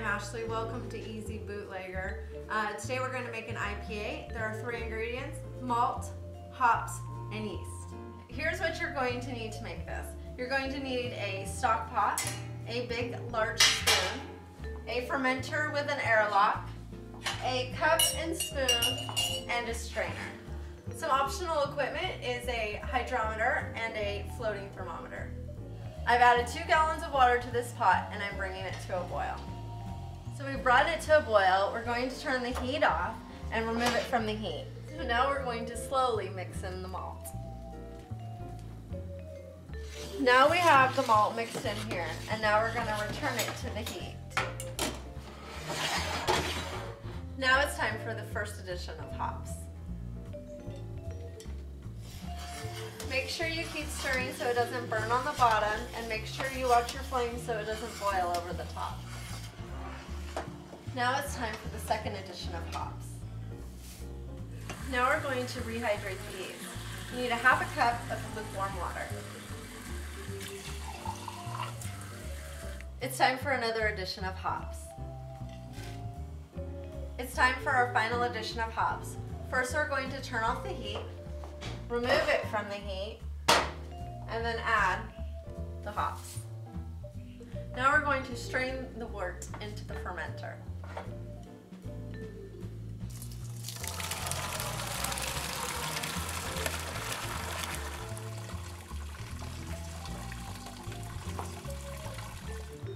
I'm Ashley. Welcome to EZ Bootlegger. Today we're going to make an IPA. There are 3 ingredients: malt, hops, and yeast. Here's what you're going to need to make this. You're going to need a stock pot, a big large spoon, a fermenter with an airlock, a cup and spoon, and a strainer. Some optional equipment is a hydrometer and a floating thermometer. I've added 2 gallons of water to this pot and I'm bringing it to a boil. So we've brought it to a boil. We're going to turn the heat off and remove it from the heat. So now we're going to slowly mix in the malt. Now we have the malt mixed in here, and now we're going to return it to the heat. Now it's time for the first addition of hops. Make sure you keep stirring so it doesn't burn on the bottom, and make sure you watch your flame so it doesn't boil over the top. Now it's time for the second addition of hops. Now we're going to rehydrate the yeast. You need a half a cup of lukewarm water. It's time for another addition of hops. It's time for our final addition of hops. First we're going to turn off the heat, remove it from the heat, and then add the hops. Now we're going to strain the wort into the fermenter.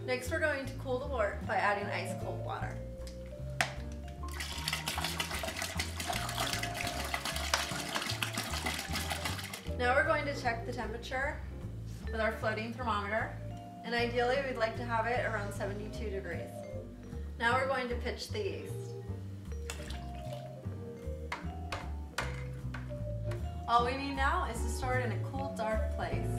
Next we're going to cool the wort by adding ice cold water. Now we're going to check the temperature with our floating thermometer, and ideally we'd like to have it around 72 degrees. Now we're going to pitch the yeast. All we need now is to store it in a cool, dark place.